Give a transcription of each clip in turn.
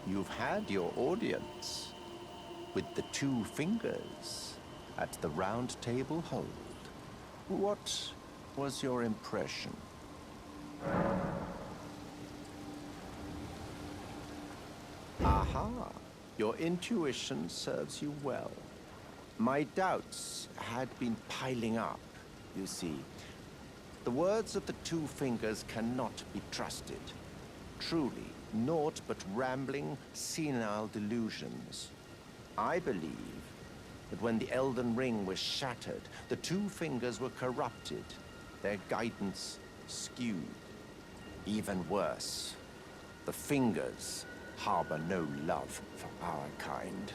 You've had your audience with the two fingers at the round table hold. What was your impression? Aha! Your intuition serves you well. My doubts had been piling up, you see. The words of the two fingers cannot be trusted. Truly, naught but rambling, senile delusions. I believe that when the Elden Ring was shattered, the two fingers were corrupted, their guidance skewed. Even worse, the fingers harbor no love for our kind.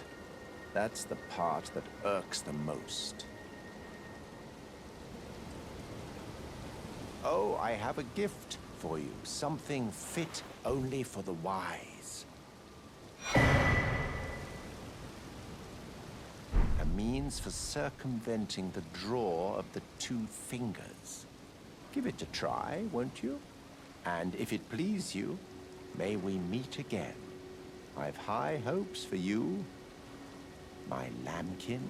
That's the part that irks the most. Oh, I have a gift for you, something fit only for the wise. A means for circumventing the draw of the two fingers. Give it a try, won't you? And if it please you, may we meet again. I've high hopes for you, my lambkin.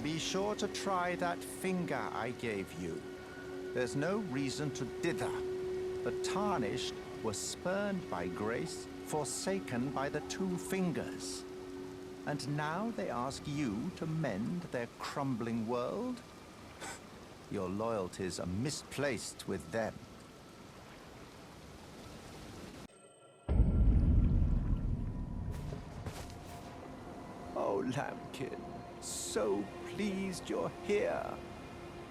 Be sure to try that finger I gave you. There's no reason to dither. The tarnished were spurned by grace, forsaken by the two fingers. And now they ask you to mend their crumbling world? Your loyalties are misplaced with them. Oh, lambkin, so pleased you're here.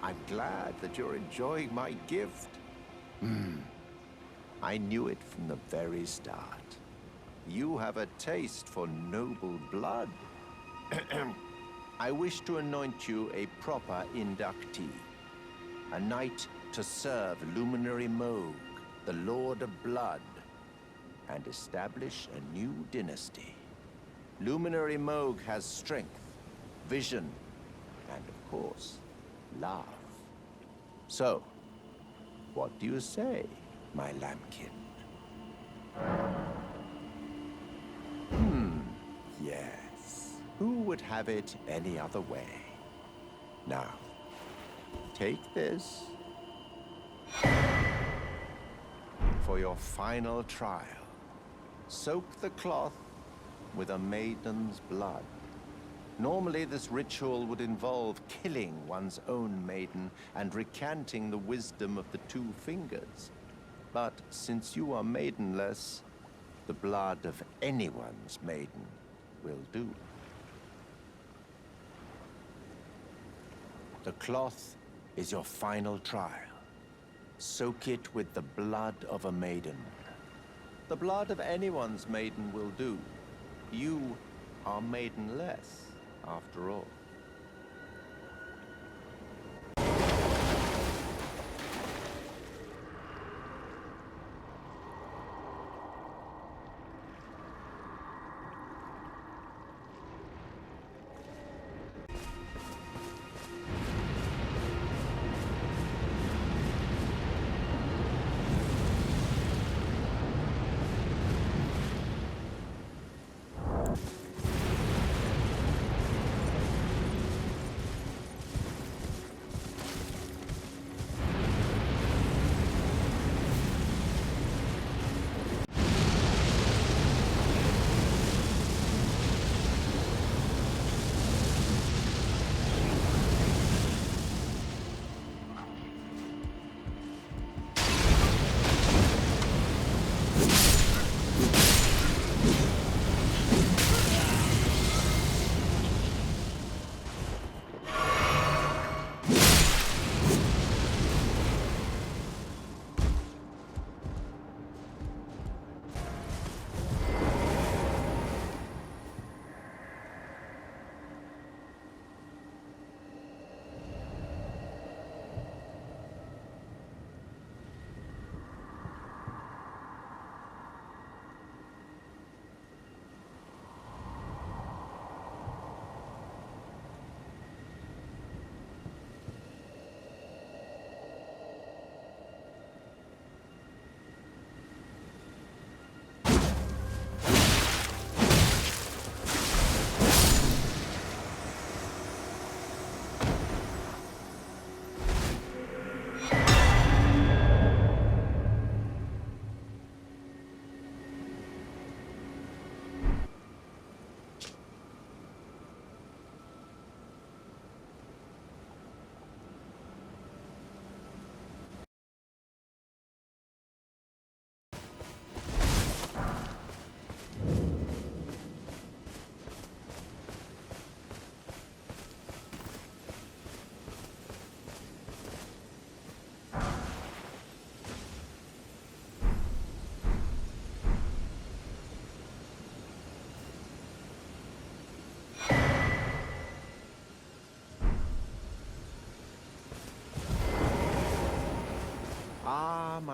I'm glad that you're enjoying my gift. I knew it from the very start. You have a taste for noble blood. I wish to anoint you a proper inductee. A knight to serve Luminary Moog, the Lord of Blood, and establish a new dynasty. Luminary Moog has strength, vision, and of course, love. So, what do you say, my lambkin? Yes. Who would have it any other way? Now, take this for your final trial. Soak the cloth with a maiden's blood. Normally, this ritual would involve killing one's own maiden and recanting the wisdom of the two fingers. But since you are maidenless, the blood of anyone's maiden will do. The cloth is your final trial. Soak it with the blood of a maiden. The blood of anyone's maiden will do. You are maidenless, after all.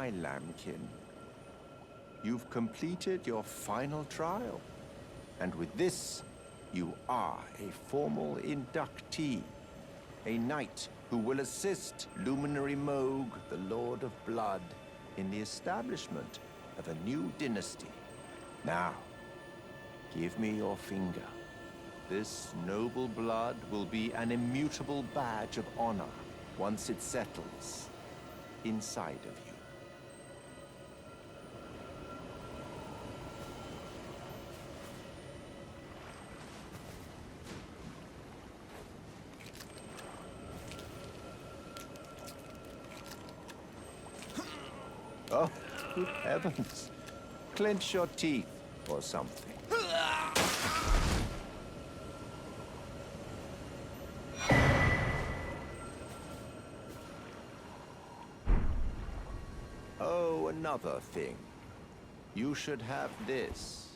my lambkin. You've completed your final trial. And with this, you are a formal inductee. A knight who will assist Luminary Moog, the Lord of Blood, in the establishment of a new dynasty. Now, give me your finger. This noble blood will be an immutable badge of honor once it settles inside of you. Oh, good heavens. Clench your teeth or something. Oh, another thing. You should have this.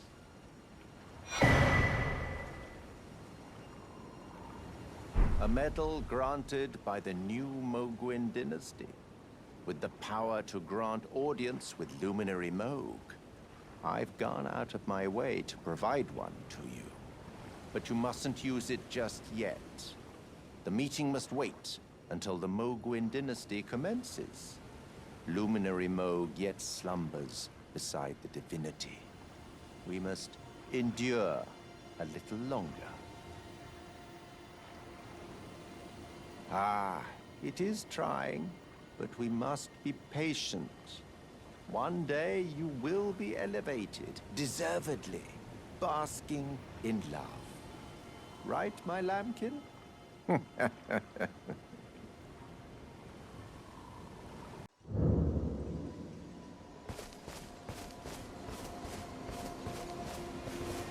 A medal granted by the new Mogwin dynasty, with the power to grant audience with Luminary Moog. I've gone out of my way to provide one to you. But you mustn't use it just yet. The meeting must wait until the Mogwin dynasty commences. Luminary Moog yet slumbers beside the divinity. We must endure a little longer. Ah, it is trying. But we must be patient. One day you will be elevated, deservedly, basking in love. Right, my lambkin?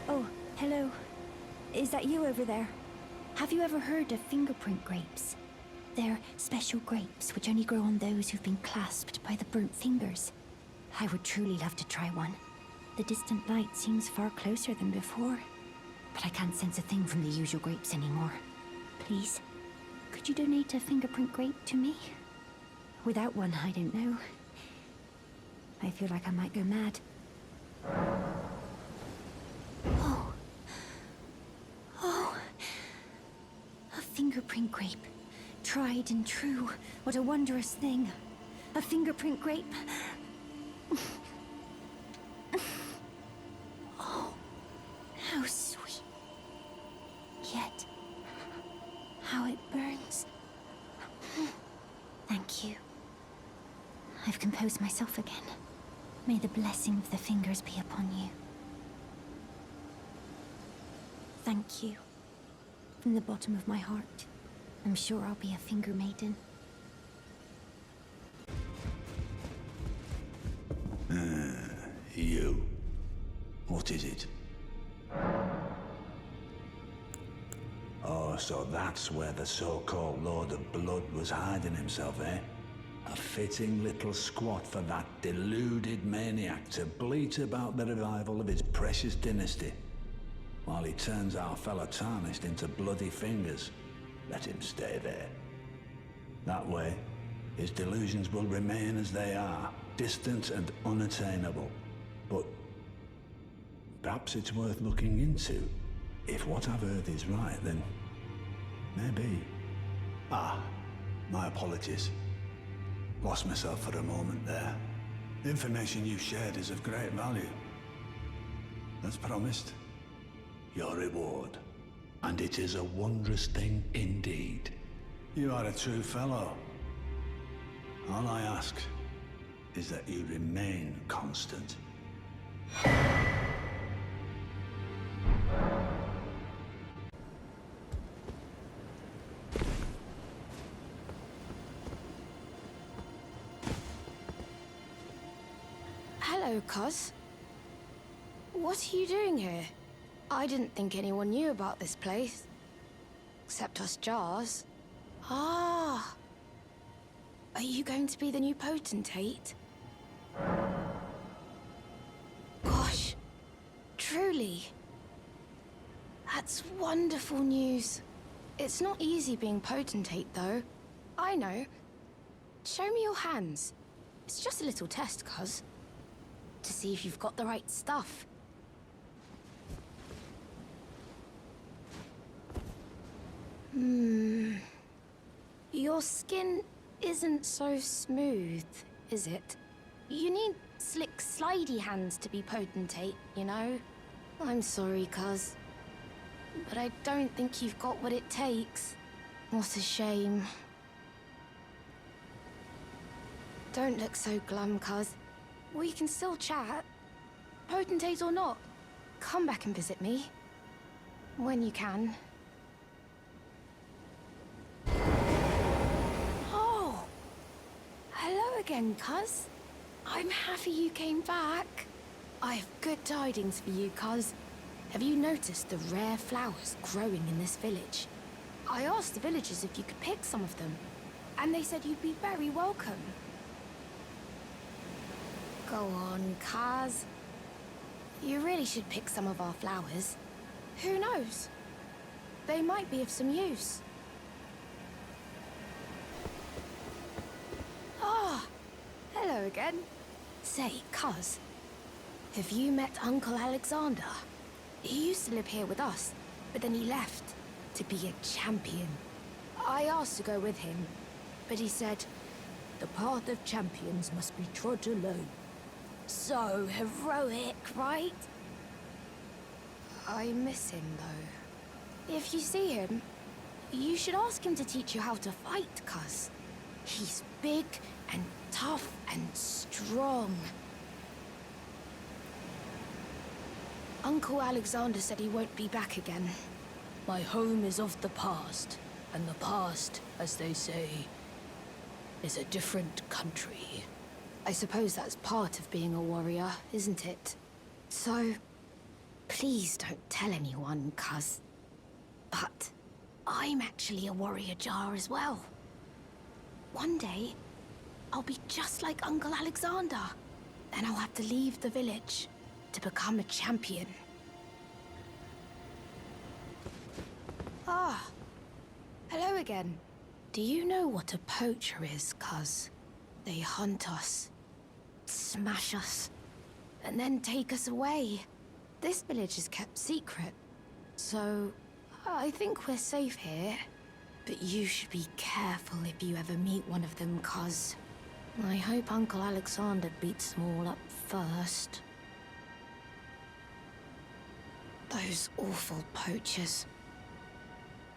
Oh, hello. Is that you over there? Have you ever heard of fingerprint grapes? They're special grapes which only grow on those who've been clasped by the burnt fingers. I would truly love to try one. The distant light seems far closer than before, but I can't sense a thing from the usual grapes anymore. Please, could you donate a fingerprint grape to me? Without one, I don't know. I feel like I might go mad. Oh. Oh. A fingerprint grape. Tried and true. What a wondrous thing. A fingerprint grape. Oh, how sweet. Yet, how it burns. Thank you. I've composed myself again. May the blessing of the fingers be upon you. Thank you. From the bottom of my heart. I'm sure I'll be a finger maiden. You. What is it? Oh, so that's where the so-called Lord of Blood was hiding himself, eh? A fitting little squat for that deluded maniac to bleat about the revival of his precious dynasty, while he turns our fellow tarnished into bloody fingers. Let him stay there. That way, his delusions will remain as they are, distant and unattainable. But perhaps it's worth looking into. If what I've heard is right, then maybe. Ah, my apologies. Lost myself for a moment there. The information you shared is of great value. As promised, your reward. And it is a wondrous thing indeed. You are a true fellow. All I ask is that you remain constant. Hello, Cos. What are you doing here? I didn't think anyone knew about this place. Except us Jars. Ah. Are you going to be the new potentate? Gosh. Truly. That's wonderful news. It's not easy being potentate, though. I know. Show me your hands. It's just a little test, cuz. To see if you've got the right stuff. Your skin isn't so smooth, is it? You need slick, slidey hands to be potentate, you know? I'm sorry, cuz. But I don't think you've got what it takes. What a shame. Don't look so glum, cuz. We can still chat. Potentate or not, come back and visit me. When you can. Oh! Hello again, cuz. I'm happy you came back. I have good tidings for you, cuz. Have you noticed the rare flowers growing in this village? I asked the villagers if you could pick some of them, and they said you'd be very welcome. Go on, cuz. You really should pick some of our flowers. Who knows? They might be of some use. Ah, hello again. Say, cuz, have you met Uncle Alexander? He used to live here with us, but then he left to be a champion. I asked to go with him, but he said, the path of champions must be trod alone. So heroic, right? I miss him, though. If you see him, you should ask him to teach you how to fight, cuz. He's big and tough and strong. Uncle Alexander said he won't be back again. My home is of the past, and the past, as they say, is a different country. I suppose that's part of being a warrior, isn't it? So, please don't tell anyone, cuz. But I'm actually a warrior jar as well. One day, I'll be just like Uncle Alexander. Then I'll have to leave the village to become a champion. Ah, hello again. Do you know what a poacher is, cuz? They hunt us, smash us, and then take us away. This village is kept secret, so I think we're safe here. But you should be careful if you ever meet one of them, cuz I hope Uncle Alexander beats them all up first. Those awful poachers.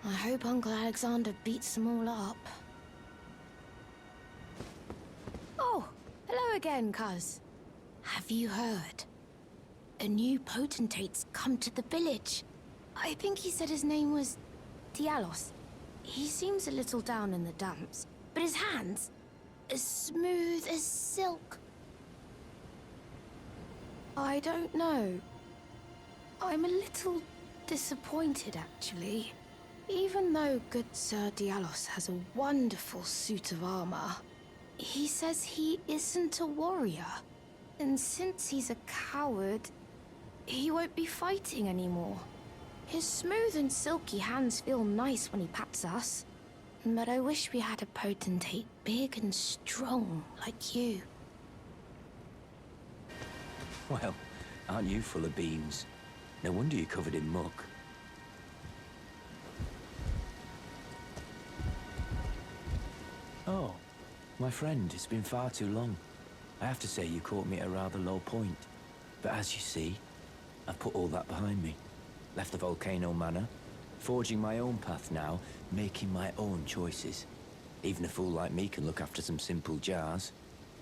I hope Uncle Alexander beats them all up. Oh, hello again, cuz. Have you heard? A new potentate's come to the village. I think he said his name was Dialos. He seems a little down in the dumps, but his hands, as smooth as silk. I don't know. I'm a little disappointed, actually. Even though good Sir Dialos has a wonderful suit of armor, he says he isn't a warrior. And since he's a coward, he won't be fighting anymore. His smooth and silky hands feel nice when he pats us. But I wish we had a potentate big and strong like you. Well, aren't you full of beans? No wonder you're covered in muck. Oh, my friend, it's been far too long. I have to say you caught me at a rather low point. But as you see, I've put all that behind me. Left the Volcano Manor, forging my own path now, making my own choices. Even a fool like me can look after some simple jars.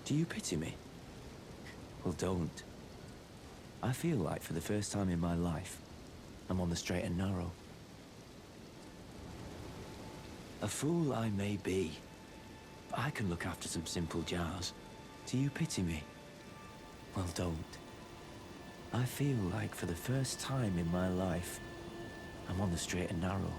Do you pity me? Well, don't. I feel like for the first time in my life, I'm on the straight and narrow. A fool I may be, but I can look after some simple jars. Do you pity me? Well, don't. I feel like for the first time in my life, I'm on the straight and narrow.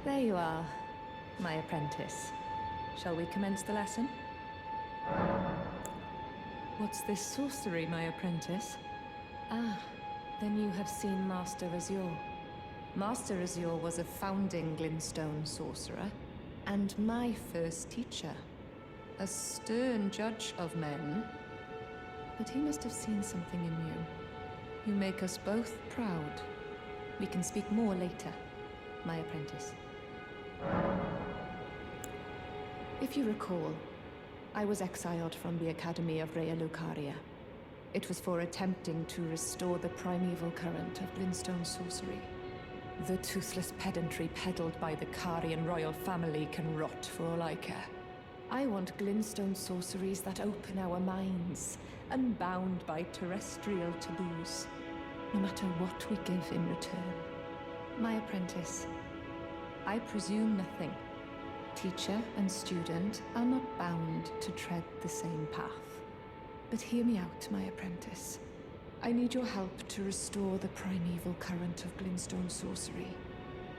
There you are, my apprentice. Shall we commence the lesson? What's this sorcery, my apprentice? Ah, then you have seen Master Azur. Master Azur was a founding Glintstone sorcerer, and my first teacher. A stern judge of men. But he must have seen something in you. You make us both proud. We can speak more later, my apprentice. If you recall, I was exiled from the Academy of Rea Lucaria. It was for attempting to restore the primeval current of Glintstone sorcery. The toothless pedantry peddled by the Carian royal family can rot for all I care. I want Glintstone sorceries that open our minds, unbound by terrestrial taboos, no matter what we give in return. My apprentice, I presume nothing. Teacher and student are not bound to tread the same path. But hear me out, my apprentice. I need your help to restore the primeval current of Glintstone sorcery.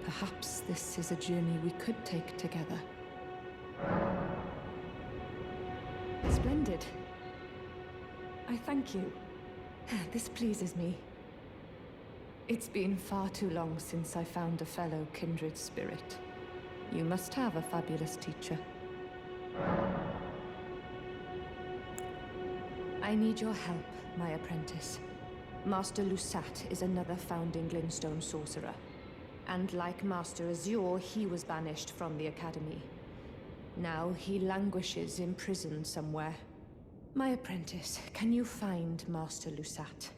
Perhaps this is a journey we could take together. Splendid. I thank you. This pleases me. It's been far too long since I found a fellow kindred spirit. You must have a fabulous teacher. I need your help, my apprentice. Master Lusat is another founding Glintstone sorcerer. And like Master Azur, he was banished from the Academy. Now he languishes in prison somewhere. My apprentice, can you find Master Lusat?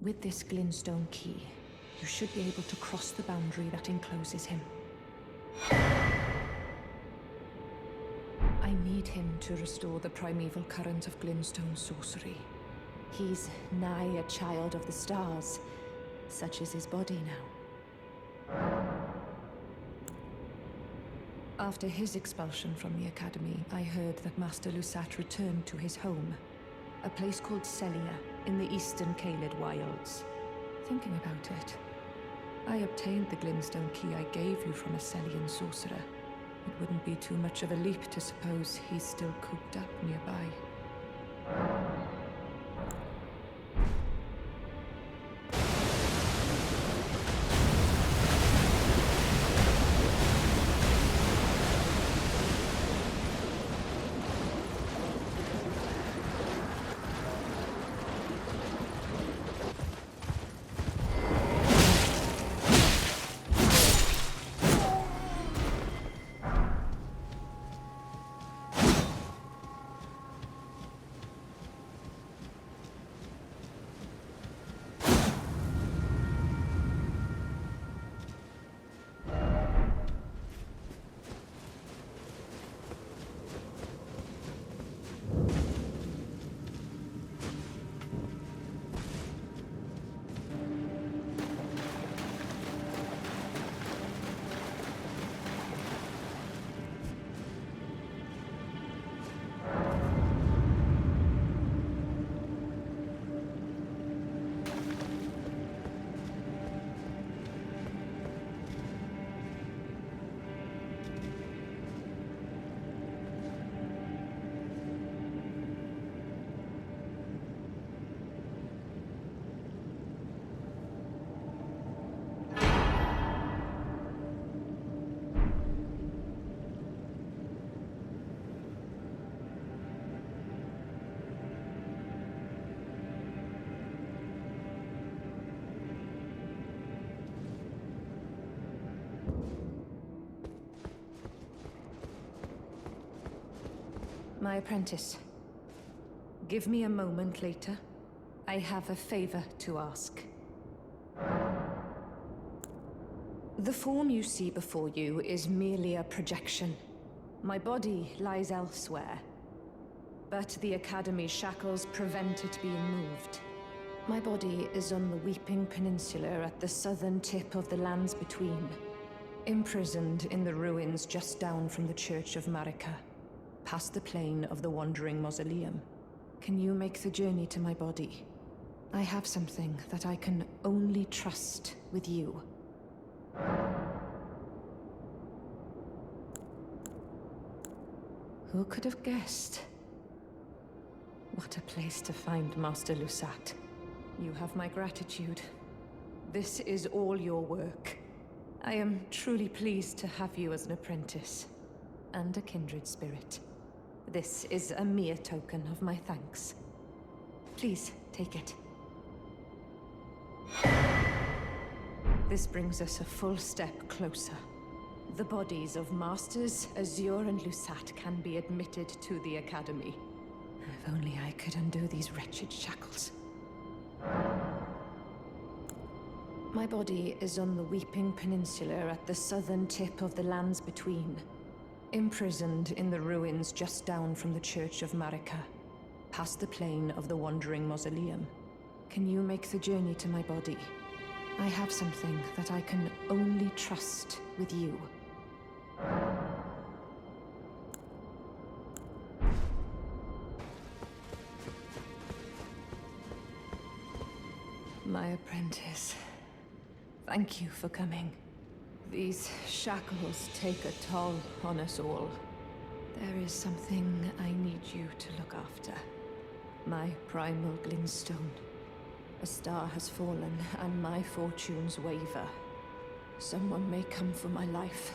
With this Glintstone key, you should be able to cross the boundary that encloses him. I need him to restore the primeval current of Glintstone sorcery. He's nigh a child of the stars. Such is his body now. After his expulsion from the Academy, I heard that Master Lusat returned to his home, a place called Sellen in the eastern Caelid wilds. Thinking about it, I obtained the Glintstone key I gave you from a Sellian sorcerer. It wouldn't be too much of a leap to suppose he's still cooped up nearby. My apprentice, give me a moment later. I have a favor to ask. The form you see before you is merely a projection. My body lies elsewhere, but the Academy's shackles prevent it being moved. My body is on the Weeping Peninsula at the southern tip of the lands between, imprisoned in the ruins just down from the Church of Marika, past the plain of the Wandering Mausoleum. Can you make the journey to my body? I have something that I can only trust with you. Who could have guessed? What a place to find Master Lusat. You have my gratitude. This is all your work. I am truly pleased to have you as an apprentice, and a kindred spirit. This is a mere token of my thanks. Please, take it. This brings us a full step closer. The bodies of Masters Azur and Lusat can be admitted to the Academy. If only I could undo these wretched shackles. My body is on the Weeping Peninsula at the southern tip of the Lands Between. Imprisoned in the ruins just down from the Church of Marika, past the plain of the Wandering Mausoleum. Can you make the journey to my body? I have something that I can only trust with you. My apprentice, thank you for coming. These shackles take a toll on us all. There is something I need you to look after. My primal glintstone. A star has fallen, and my fortunes waver. Someone may come for my life,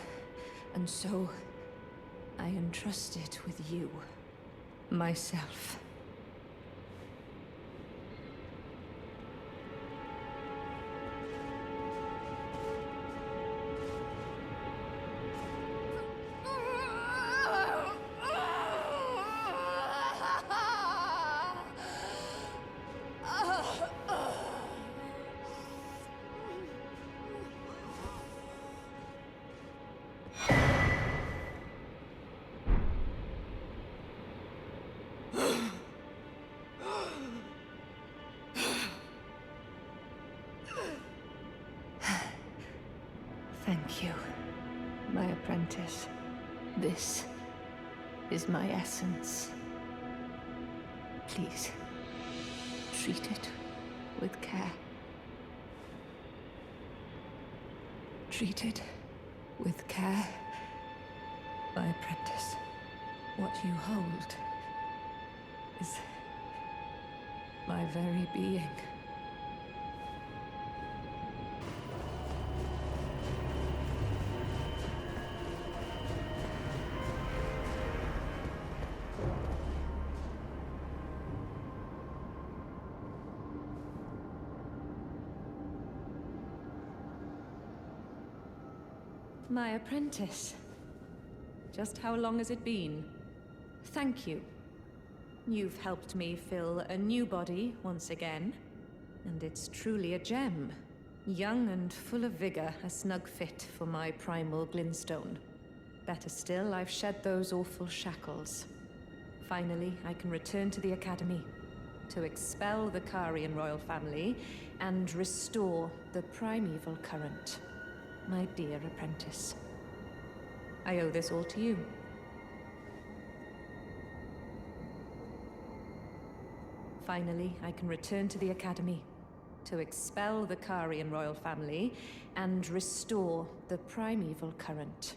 and so I entrust it with you. Myself. Thank you, my apprentice. This is my essence. Please, treat it with care. Treat it with care, my apprentice. What you hold is my very being. My apprentice. Just how long has it been? Thank you. You've helped me fill a new body once again, and it's truly a gem. Young and full of vigor, a snug fit for my primal glintstone. Better still, I've shed those awful shackles. Finally, I can return to the Academy to expel the Karian royal family and restore the primeval current. My dear apprentice, I owe this all to you. Finally, I can return to the Academy to expel the Karian royal family and restore the primeval current.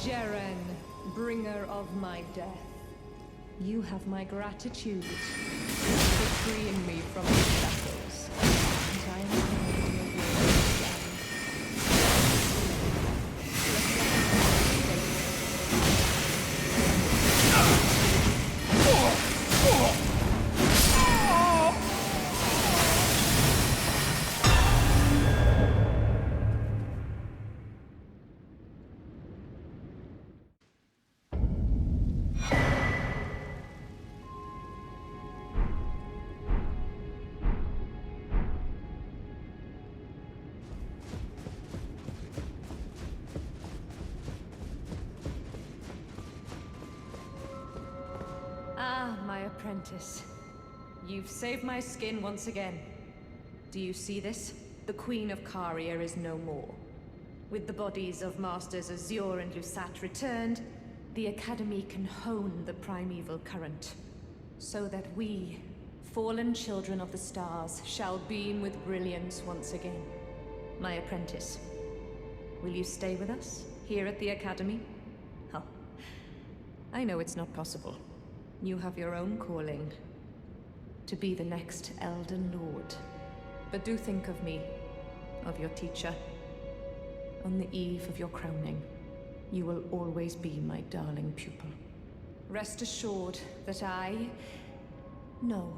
Jaren, bringer of my death. You have my gratitude for freeing me from the shackles. And I am honored your words again. apprentice. You've saved my skin once again. Do you see this? The Queen of Caria is no more. With the bodies of Masters Azur and Lusat returned, the Academy can hone the primeval current, so that we, fallen children of the stars, shall beam with brilliance once again. My apprentice, will you stay with us, here at the Academy? Oh, I know it's not possible. You have your own calling, to be the next Elden Lord. But do think of me, of your teacher. On the eve of your crowning, you will always be my darling pupil. Rest assured that no,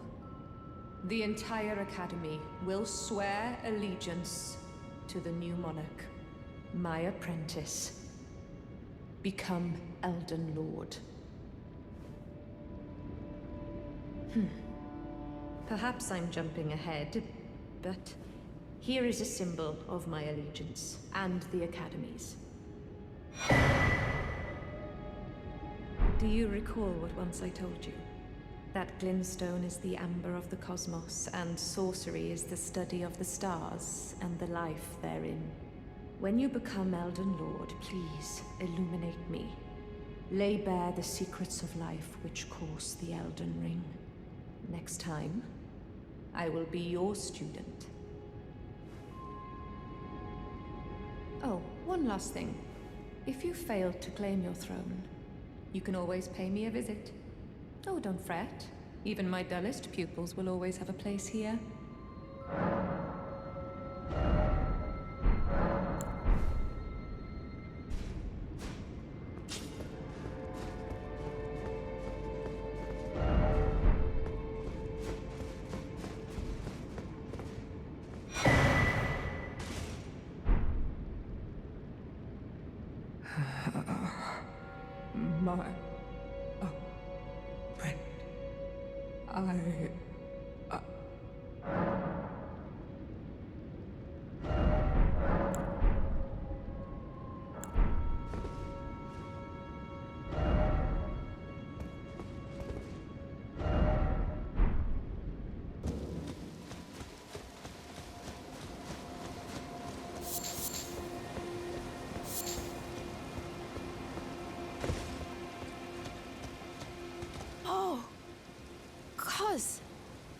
the entire Academy will swear allegiance to the new monarch, my apprentice. Become Elden Lord. Perhaps I'm jumping ahead, but here is a symbol of my allegiance and the Academy's. Do you recall what once I told you? That glintstone is the amber of the cosmos, and sorcery is the study of the stars and the life therein. When you become Elden Lord, please illuminate me. Lay bare the secrets of life which course the Elden Ring. Next time, I will be your student. Oh, one last thing. If you fail to claim your throne, you can always pay me a visit. Oh, don't fret. Even my dullest pupils will always have a place here.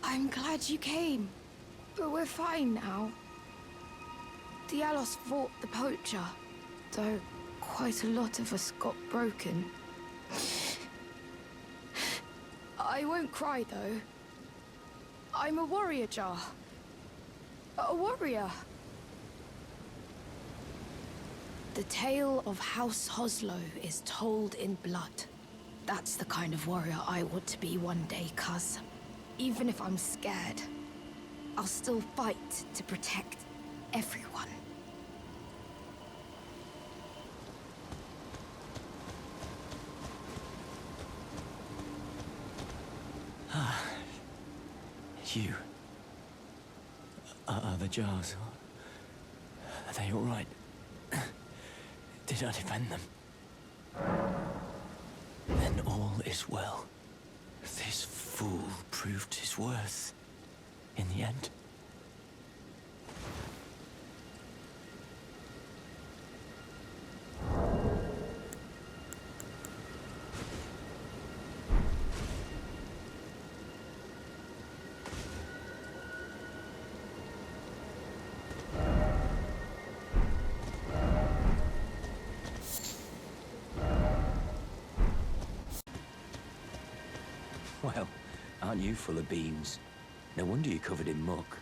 I'm glad you came. But we're fine now. Dialos fought the poacher, though quite a lot of us got broken. I won't cry, though. I'm a warrior, Jar. A warrior. The tale of House Hoslow is told in blood. That's the kind of warrior I want to be one day, cuz. Even if I'm scared, I'll still fight to protect everyone. You... Are the jars... Are they all right? Did I defend them? Then all is well. This fool proved his worth in the end. Well, aren't you full of beans? No wonder you're covered in muck.